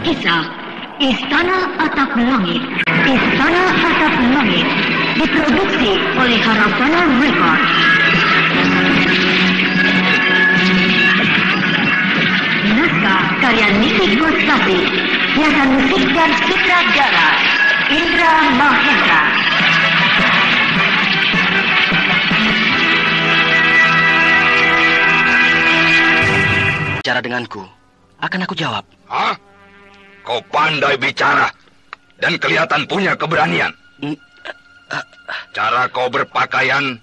Kisah Istana Atap Langit. Istana Atap Langit diproduksi oleh Harafana Record. Naskah karya Niki Kostasi. Hiasan musik dan sutradara Indra Mahendra. Bicara denganku, akan aku jawab. Hah? Kau pandai bicara dan kelihatan punya keberanian. Cara kau berpakaian,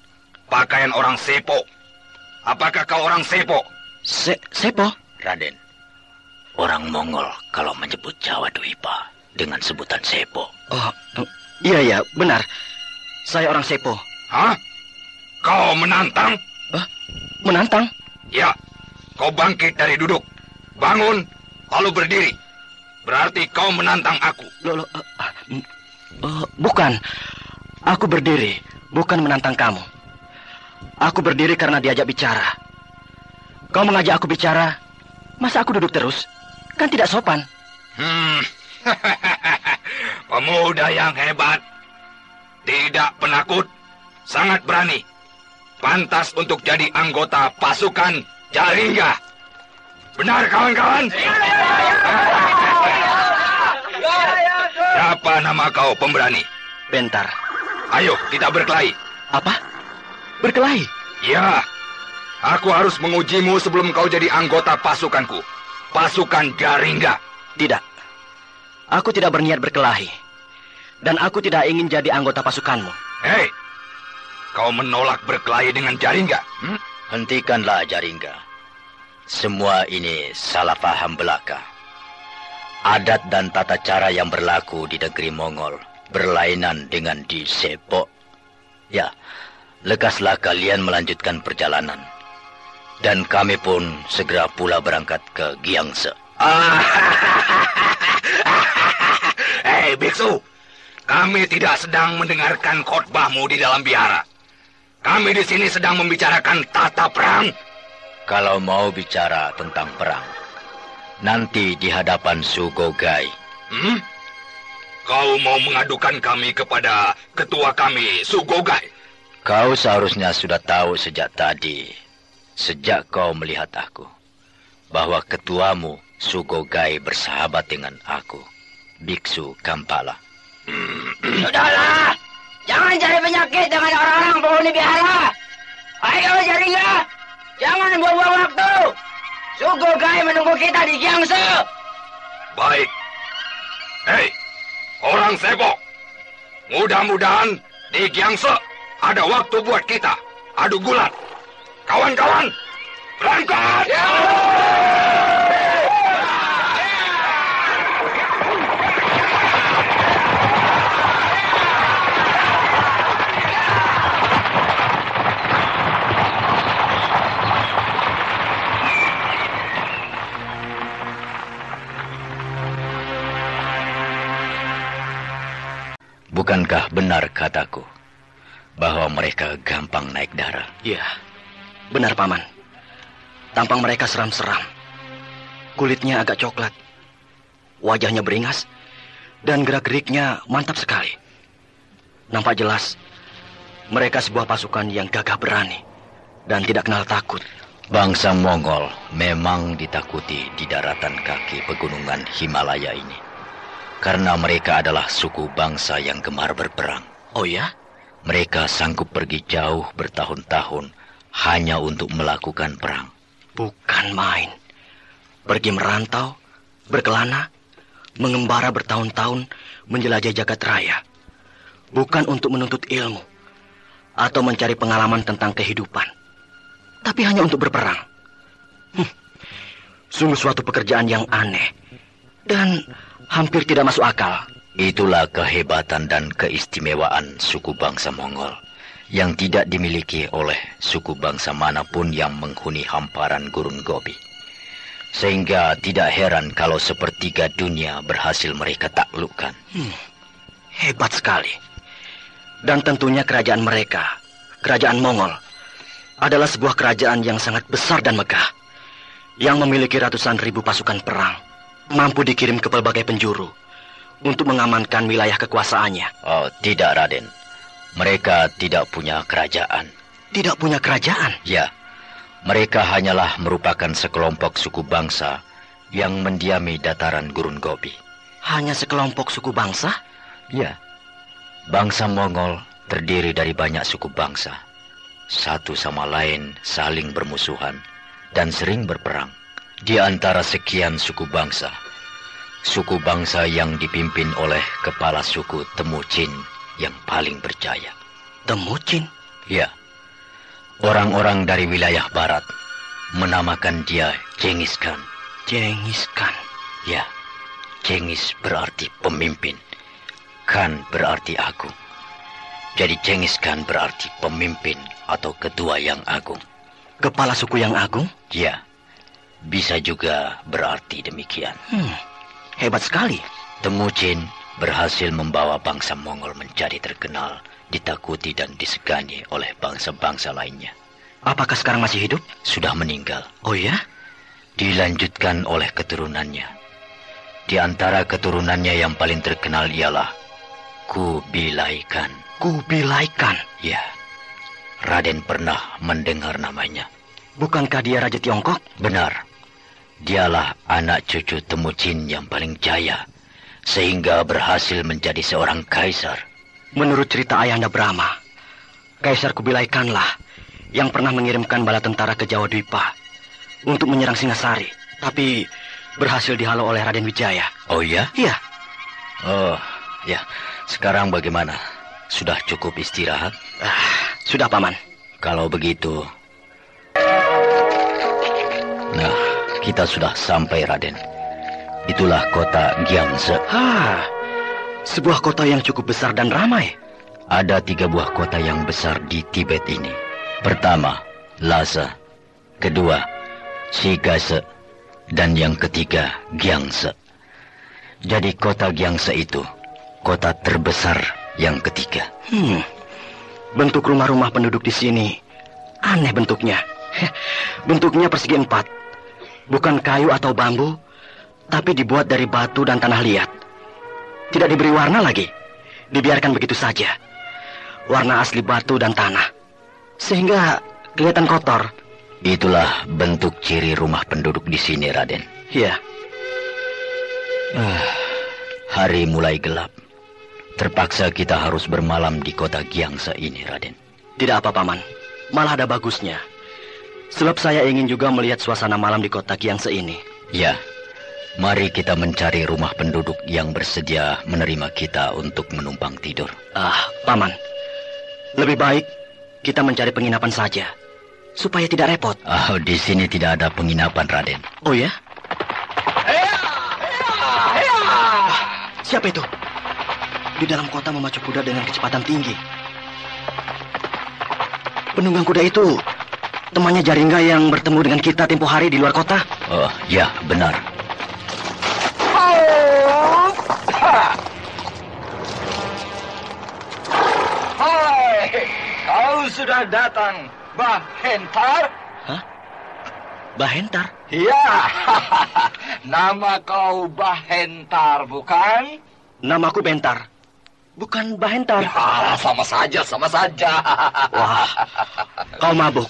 pakaian orang Sepo. Apakah kau orang Sepo? Sepo? Raden, orang Mongol kalau menyebut Jawa Dwipa dengan sebutan Sepo. Oh, iya, benar. Saya orang Sepo. Hah? Kau menantang? Menantang? Ya, kau bangkit dari duduk. Bangun, lalu berdiri. Berarti kau menantang aku. Bukan. Aku berdiri, bukan menantang kamu. Aku berdiri karena diajak bicara. Kau mengajak aku bicara, masa aku duduk terus? Kan tidak sopan. Pemuda yang hebat. Tidak penakut, sangat berani. Pantas untuk jadi anggota pasukan Jaringga. Benar, kawan-kawan? Siapa nama kau, pemberani? Bentar. Ayo, kita berkelahi. Apa? Berkelahi? Ya, aku harus mengujimu sebelum kau jadi anggota pasukanku. Pasukan Jaringga. Tidak. Aku tidak berniat berkelahi. Dan aku tidak ingin jadi anggota pasukanmu. Hei, kau menolak berkelahi dengan Jaringga? Hentikanlah Jaringga. Semua ini salah paham belaka. Adat dan tata cara yang berlaku di negeri Mongol berlainan dengan di Sepo. Ya, lekaslah kalian melanjutkan perjalanan. Dan kami pun segera pula berangkat ke Giangse. Hei, biksu. Kami tidak sedang mendengarkan khotbahmu di dalam biara. Kami di sini sedang membicarakan tata perang. Kalau mau bicara tentang perang, nanti di hadapan Sugogai. Kau mau mengadukan kami kepada ketua kami, Sugogai? Kau seharusnya sudah tahu sejak tadi, sejak kau melihat aku, bahwa ketuamu, Sugogai, bersahabat dengan aku, Biksu Kampala. Sudahlah, jangan cari penyakit dengan orang-orang penghuni biara. Ayo Jaringga, jangan buang-buang waktu. Sugogai menunggu kita di Giangse. Baik. Hei, orang Sepo. Mudah-mudahan di Giangse ada waktu buat kita adu gulat. Kawan-kawan, berangkat! Bukankah benar kataku bahwa mereka gampang naik darah? Iya, benar Paman. Tampang mereka seram-seram. Kulitnya agak coklat. Wajahnya beringas. Dan gerak-geriknya mantap sekali. Nampak jelas, mereka sebuah pasukan yang gagah berani. Dan tidak kenal takut. Bangsa Mongol memang ditakuti di daratan kaki pegunungan Himalaya ini. Karena mereka adalah suku bangsa yang gemar berperang. Oh ya? Mereka sanggup pergi jauh bertahun-tahun hanya untuk melakukan perang. Bukan main. Pergi merantau, berkelana, mengembara bertahun-tahun menjelajah jagat raya. Bukan untuk menuntut ilmu atau mencari pengalaman tentang kehidupan. Tapi hanya untuk berperang. Sungguh suatu pekerjaan yang aneh. Dan hampir tidak masuk akal. Itulah kehebatan dan keistimewaan suku bangsa Mongol yang tidak dimiliki oleh suku bangsa manapun yang menghuni hamparan gurun Gobi. Sehingga tidak heran kalau sepertiga dunia berhasil mereka taklukkan. Hebat sekali. Dan tentunya kerajaan mereka, kerajaan Mongol, adalah sebuah kerajaan yang sangat besar dan megah, yang memiliki ratusan ribu pasukan perang. mampu dikirim ke pelbagai penjuru untuk mengamankan wilayah kekuasaannya. Oh, tidak, Raden. Mereka tidak punya kerajaan. Tidak punya kerajaan? Ya, mereka hanyalah merupakan sekelompok suku bangsa yang mendiami dataran Gurun Gobi. Hanya sekelompok suku bangsa? Ya, bangsa Mongol terdiri dari banyak suku bangsa. Satu sama lain saling bermusuhan dan sering berperang. Di antara sekian suku bangsa yang dipimpin oleh kepala suku Temucin yang paling berjaya. Temucin? Ya, orang-orang dari wilayah barat menamakan dia Genghis Khan. Genghis Khan? Ya, Genghis berarti pemimpin, Khan berarti agung. Jadi Genghis Khan berarti pemimpin atau ketua yang agung. Kepala suku yang agung? Ya, bisa juga berarti demikian. Hebat sekali. Temucin berhasil membawa bangsa Mongol menjadi terkenal, ditakuti dan disegani oleh bangsa-bangsa lainnya. Apakah sekarang masih hidup? Sudah meninggal. Oh ya? Dilanjutkan oleh keturunannya. Di antara keturunannya yang paling terkenal ialah Kubilai Khan. Kubilai Khan? Ya, Raden pernah mendengar namanya. Bukankah dia Raja Tiongkok? Benar. Dialah anak cucu Temucin yang paling jaya, sehingga berhasil menjadi seorang kaisar. Menurut cerita Ayahanda Brahma, Kaisar Kubilai Khan lah yang pernah mengirimkan bala tentara ke Jawa Dwipa untuk menyerang Singasari, tapi berhasil dihalau oleh Raden Wijaya. Oh ya? Iya. Oh, ya. Sekarang bagaimana? Sudah cukup istirahat? Sudah, Paman. Kalau begitu... Nah, kita sudah sampai, Raden. Itulah kota Gyangse. Sebuah kota yang cukup besar dan ramai. Ada 3 buah kota yang besar di Tibet ini. Pertama, Lhasa. Kedua, Shigase. Dan yang ketiga, Gyangse. Jadi kota Gyangse itu kota terbesar yang ketiga. Bentuk rumah-rumah penduduk di sini aneh bentuknya. Bentuknya persegi 4. Bukan kayu atau bambu, tapi dibuat dari batu dan tanah liat. Tidak diberi warna lagi, dibiarkan begitu saja. Warna asli batu dan tanah, sehingga kelihatan kotor. Itulah bentuk ciri rumah penduduk di sini, Raden. Iya. Hari mulai gelap. Terpaksa kita harus bermalam di kota Gyangse ini, Raden. Tidak apa, Paman. Malah ada bagusnya. Sebab saya ingin juga melihat suasana malam di kota Gyangse ini. Ya. Mari kita mencari rumah penduduk yang bersedia menerima kita untuk menumpang tidur. Paman. Lebih baik kita mencari penginapan saja, supaya tidak repot. Di sini tidak ada penginapan, Raden. Oh ya? Siapa itu? Di dalam kota memacu kuda dengan kecepatan tinggi. Penunggang kuda itu temannya Jaringga yang bertemu dengan kita tempo hari di luar kota. Oh, ya, benar. Hai, kau sudah datang, Bahentar? Hah? Bahentar? Iya, nama kau Bahentar, bukan? Namaku Bentar, bukan Bahentar. Ya, sama saja. Wah, kau mabuk.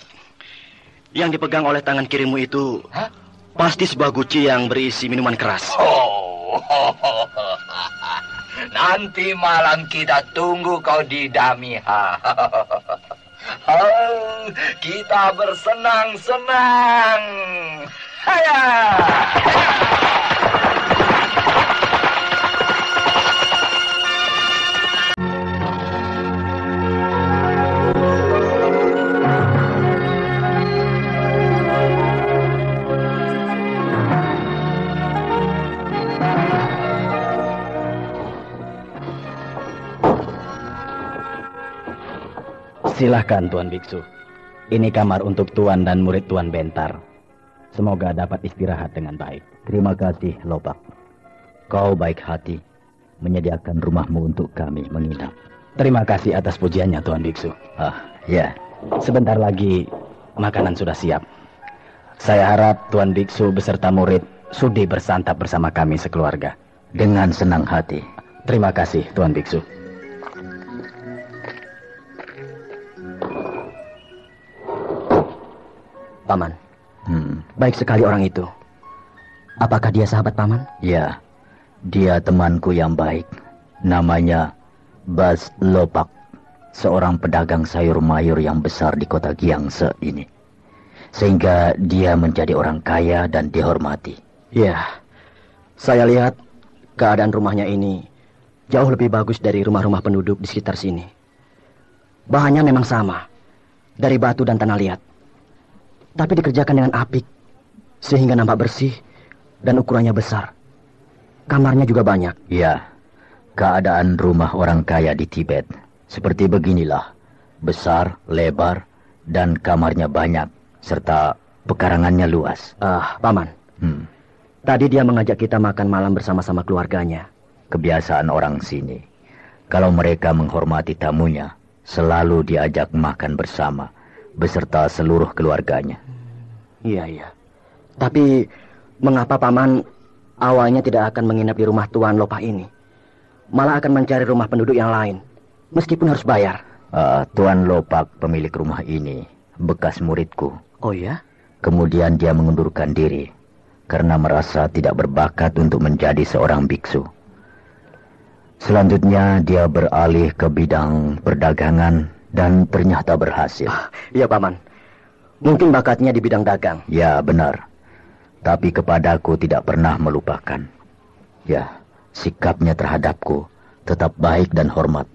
Yang dipegang oleh tangan kirimu itu pasti sebuah guci yang berisi minuman keras. Nanti malam kita tunggu kau di Damiha. Kita bersenang-senang. Haya! Silahkan Tuan Biksu. Ini kamar untuk Tuan dan murid Tuan Bentar. Semoga dapat istirahat dengan baik. Terima kasih, Lopak. Kau baik hati menyediakan rumahmu untuk kami menginap. Terima kasih atas pujiannya Tuan Biksu. Ya. Sebentar lagi makanan sudah siap. Saya harap Tuan Biksu beserta murid sudi bersantap bersama kami sekeluarga. Dengan senang hati. Terima kasih, Tuan Biksu. Paman, baik sekali orang itu. Apakah dia sahabat Paman? Ya, dia temanku yang baik. Namanya Bas Lopak, seorang pedagang sayur mayur yang besar di kota Giangse ini. Sehingga dia menjadi orang kaya dan dihormati. Ya, saya lihat keadaan rumahnya ini jauh lebih bagus dari rumah-rumah penduduk di sekitar sini. Bahannya memang sama, dari batu dan tanah liat. Tapi dikerjakan dengan apik, sehingga nampak bersih dan ukurannya besar. Kamarnya juga banyak. Ya, keadaan rumah orang kaya di Tibet seperti beginilah. Besar, lebar, dan kamarnya banyak, serta pekarangannya luas. Paman, tadi dia mengajak kita makan malam bersama-sama keluarganya. Kebiasaan orang sini, kalau mereka menghormati tamunya, selalu diajak makan bersama, beserta seluruh keluarganya. Iya. Tapi mengapa Paman awalnya tidak akan menginap di rumah Tuan Lopak ini? Malah akan mencari rumah penduduk yang lain, meskipun harus bayar. Tuan Lopak, pemilik rumah ini, bekas muridku. Oh ya? Kemudian dia mengundurkan diri karena merasa tidak berbakat untuk menjadi seorang biksu. Selanjutnya dia beralih ke bidang perdagangan dan ternyata berhasil. Iya, Paman. Mungkin bakatnya di bidang dagang. Ya, benar. Tapi kepadaku tidak pernah melupakan. Ya, sikapnya terhadapku tetap baik dan hormat.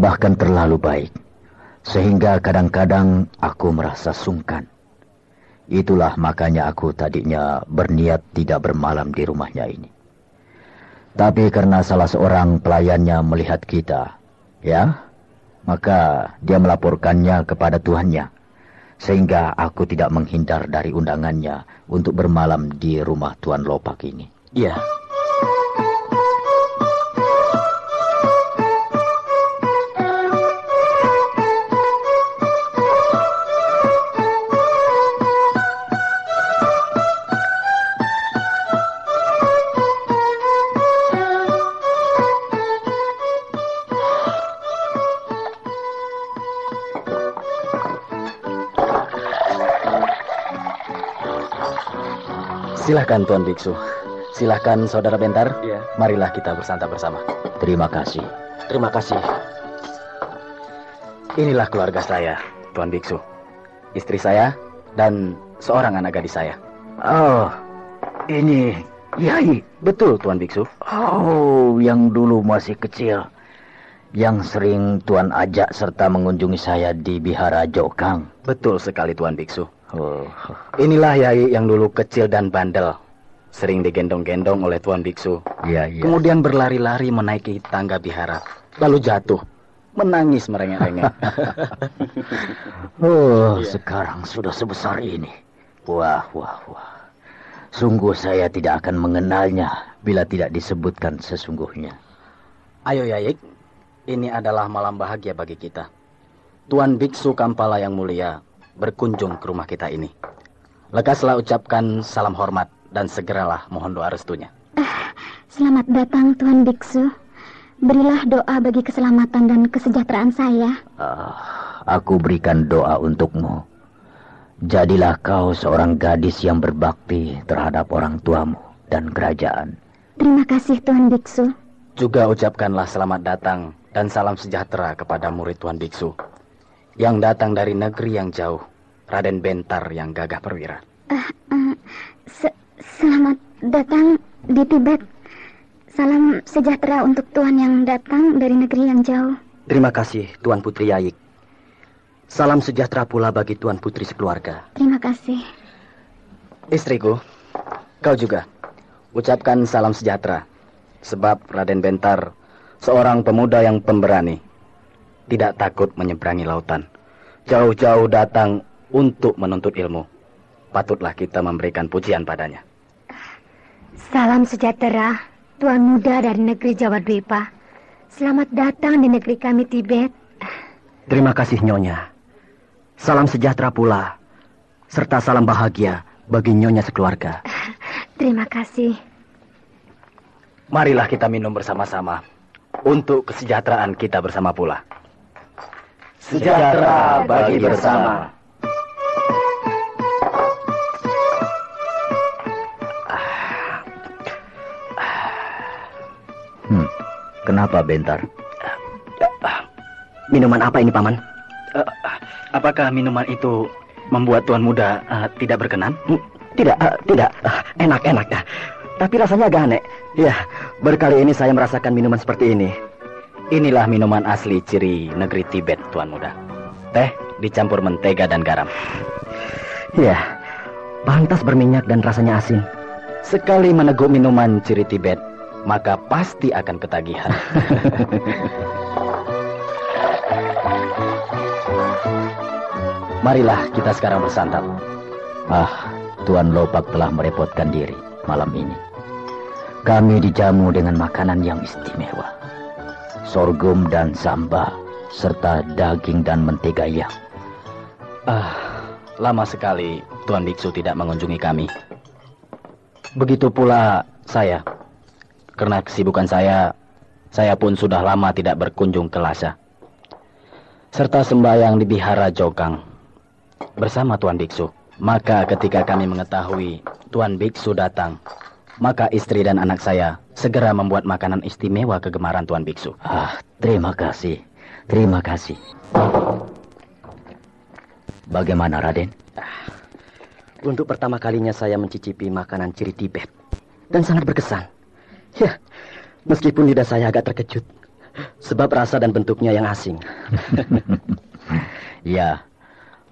Bahkan terlalu baik. Sehingga kadang-kadang aku merasa sungkan. Itulah makanya aku tadinya berniat tidak bermalam di rumahnya ini. Tapi karena salah seorang pelayannya melihat kita, ya, maka dia melaporkannya kepada tuannya. Sehingga aku tidak menghindar dari undangannya untuk bermalam di rumah Tuan Lopak ini. Iya. Silahkan Tuan Biksu. Silahkan Saudara Bentar. Iya. Marilah kita bersantap bersama. Terima kasih. Terima kasih. Inilah keluarga saya, Tuan Biksu. Istri saya dan seorang anak gadis saya. Oh, ini Yai. Betul, Tuan Biksu. Oh, yang dulu masih kecil. Yang sering Tuan ajak serta mengunjungi saya di Bihara Jokang. Betul sekali, Tuan Biksu. Oh. Inilah Yai yang dulu kecil dan bandel. Sering digendong-gendong oleh Tuan Biksu. Iya. Kemudian berlari-lari menaiki tangga bihara. Lalu jatuh. Menangis merengek-rengek. Sekarang sudah sebesar ini. Wah. Sungguh saya tidak akan mengenalnya bila tidak disebutkan sesungguhnya. Ayo Yai, ini adalah malam bahagia bagi kita. Tuan Biksu Kampala yang mulia berkunjung ke rumah kita ini. Lekaslah ucapkan salam hormat dan segeralah mohon doa restunya. Selamat datang Tuan Biksu. Berilah doa bagi keselamatan dan kesejahteraan saya. Aku berikan doa untukmu. Jadilah kau seorang gadis yang berbakti terhadap orang tuamu dan kerajaan. Terima kasih Tuan Biksu. Juga ucapkanlah selamat datang dan salam sejahtera kepada murid Tuan Biksu yang datang dari negeri yang jauh, Raden Bentar yang gagah perwira. Selamat datang di Tibet. Salam sejahtera untuk Tuan yang datang dari negeri yang jauh. Terima kasih Tuan Putri Yaik. Salam sejahtera pula bagi Tuan Putri sekeluarga. Terima kasih. Istriku, kau juga ucapkan salam sejahtera. Sebab Raden Bentar seorang pemuda yang pemberani, tidak takut menyeberangi lautan, jauh-jauh datang untuk menuntut ilmu. Patutlah kita memberikan pujian padanya. Salam sejahtera, Tuan muda dari negeri Jawa Dwipa. Selamat datang di negeri kami Tibet. Terima kasih Nyonya. Salam sejahtera pula, serta salam bahagia bagi Nyonya sekeluarga. Terima kasih. Marilah kita minum bersama-sama untuk kesejahteraan kita bersama pula. Sejahtera bagi bersama. Kenapa, Bentar? Minuman apa ini, Paman? Apakah minuman itu membuat Tuan Muda tidak berkenan? Tidak. Enak. Tapi rasanya agak aneh. Ya, berkali ini saya merasakan minuman seperti ini. Inilah minuman asli ciri negeri Tibet, Tuan Muda. Teh dicampur mentega dan garam. Ya, pantas berminyak dan rasanya asin. Sekali meneguk minuman ciri Tibet, maka pasti akan ketagihan. Marilah kita sekarang bersantap. Tuan Lopak telah merepotkan diri malam ini. Kami dijamu dengan makanan yang istimewa. Sorghum dan samba, serta daging dan mentega yang. Lama sekali Tuan Biksu tidak mengunjungi kami. Begitu pula saya. Karena kesibukan saya pun sudah lama tidak berkunjung ke Lhasa. Serta sembahyang di Bihara Jogang bersama Tuan Biksu. Maka ketika kami mengetahui Tuan Biksu datang, maka istri dan anak saya segera membuat makanan istimewa kegemaran Tuan Biksu. Terima kasih. Bagaimana, Raden? Untuk pertama kalinya saya mencicipi makanan ciri Tibet dan sangat berkesan. Ya, meskipun lidah saya agak terkejut sebab rasa dan bentuknya yang asing. Ya,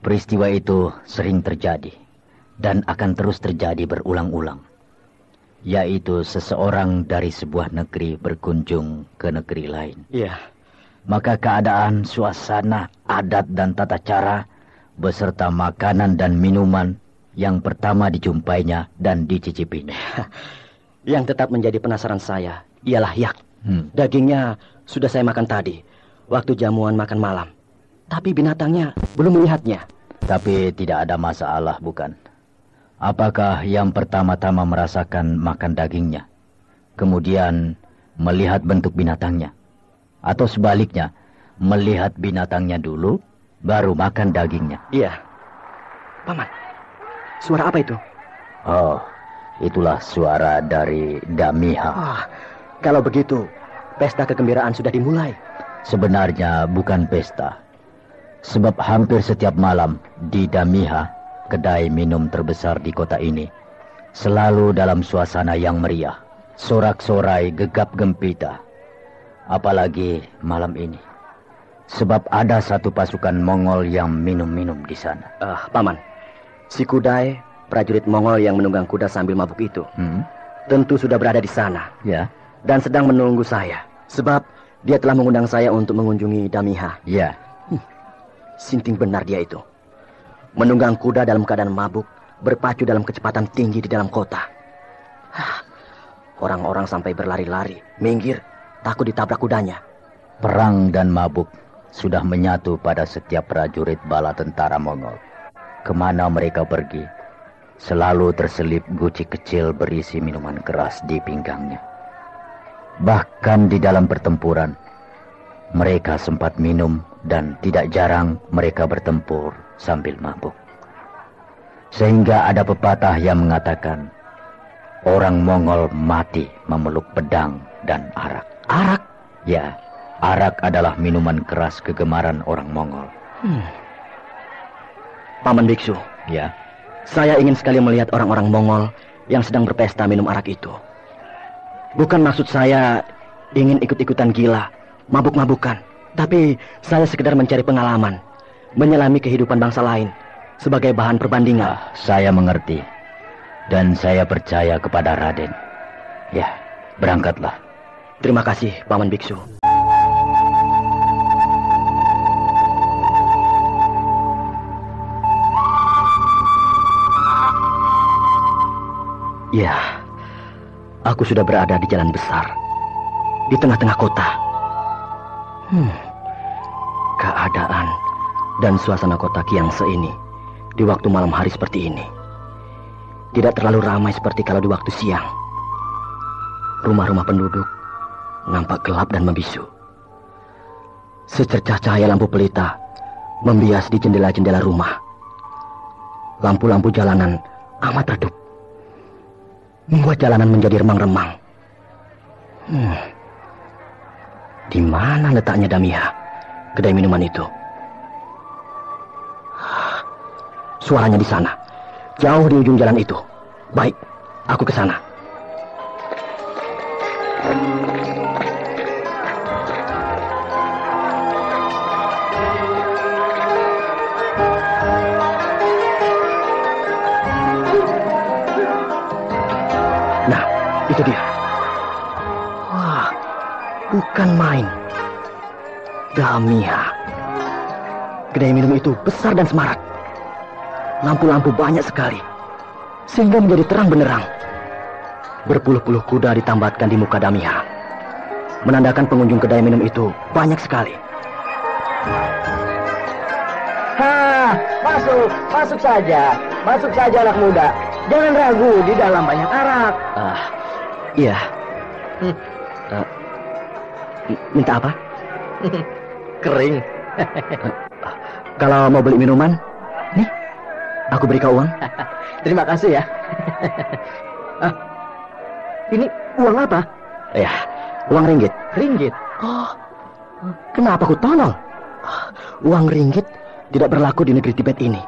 peristiwa itu sering terjadi dan akan terus terjadi berulang-ulang. Yaitu seseorang dari sebuah negeri berkunjung ke negeri lain. Iya. Maka keadaan, suasana, adat dan tata cara beserta makanan dan minuman yang pertama dijumpainya dan dicicipinya. Yang tetap menjadi penasaran saya ialah yak. Dagingnya sudah saya makan tadi waktu jamuan makan malam. Tapi binatangnya belum melihatnya. Tapi tidak ada masalah, bukan? Apakah yang pertama-tama merasakan makan dagingnya, kemudian melihat bentuk binatangnya? Atau sebaliknya, melihat binatangnya dulu, baru makan dagingnya? Iya. Paman, suara apa itu? Itulah suara dari Damiha. Kalau begitu, pesta kegembiraan sudah dimulai. Sebenarnya bukan pesta. Sebab hampir setiap malam di Damiha, kedai minum terbesar di kota ini, selalu dalam suasana yang meriah. Sorak-sorai gegap gempita. Apalagi malam ini. Sebab ada satu pasukan Mongol yang minum-minum di sana. Paman, si Kudai, prajurit Mongol yang menunggang kuda sambil mabuk itu, tentu sudah berada di sana. Ya. Dan sedang menunggu saya. Sebab dia telah mengundang saya untuk mengunjungi Damiha. Ya. Sinting benar dia itu. Menunggang kuda dalam keadaan mabuk, berpacu dalam kecepatan tinggi di dalam kota. Orang-orang sampai berlari-lari, minggir, takut ditabrak kudanya. Perang dan mabuk sudah menyatu pada setiap prajurit bala tentara Mongol. Kemana mereka pergi, selalu terselip guci kecil berisi minuman keras di pinggangnya. Bahkan di dalam pertempuran, mereka sempat minum dan tidak jarang mereka bertempur sambil mabuk. Sehingga ada pepatah yang mengatakan, orang Mongol mati memeluk pedang dan arak. Arak? Ya, arak adalah minuman keras kegemaran orang Mongol. Paman Biksu. Ya. Saya ingin sekali melihat orang-orang Mongol yang sedang berpesta minum arak itu. Bukan maksud saya ingin ikut-ikutan gila, mabuk-mabukan. Tapi saya sekedar mencari pengalaman, menyelami kehidupan bangsa lain sebagai bahan perbandingan. Saya mengerti. Dan saya percaya kepada Raden. Ya, berangkatlah. Terima kasih, Paman Biksu. Ya, aku sudah berada di jalan besar, di tengah-tengah kota. Keadaan dan suasana kota Kiangse ini di waktu malam hari seperti ini. tidak terlalu ramai seperti kalau di waktu siang. Rumah-rumah penduduk nampak gelap dan membisu. Secercah cahaya lampu pelita membias di jendela-jendela rumah. Lampu-lampu jalanan amat redup, membuat jalanan menjadi remang-remang. Di mana letaknya Damiha, kedai minuman itu? Suaranya di sana, jauh di ujung jalan itu. Baik, aku ke sana. Nah, itu dia. Wah, bukan main. Damiha. Kedai minum itu besar dan semarak. Lampu-lampu banyak sekali, sehingga menjadi terang benderang. Berpuluh-puluh kuda ditambatkan di muka Damiha, menandakan pengunjung kedai minum itu banyak sekali. Masuk saja anak muda. Jangan ragu, di dalam banyak arak. Iya. Minta apa? Kering. Kalau mau beli minuman, nih, aku beri kau uang. Terima kasih ya. Ini uang apa? Ya, uang ringgit. Ringgit. Oh, kenapa aku tolong? Uang ringgit tidak berlaku di negeri Tibet ini.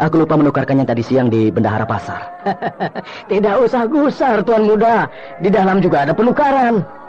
Aku lupa menukarkannya tadi siang di bendahara pasar. Tidak usah gusar, Tuan Muda. Di dalam juga ada penukaran.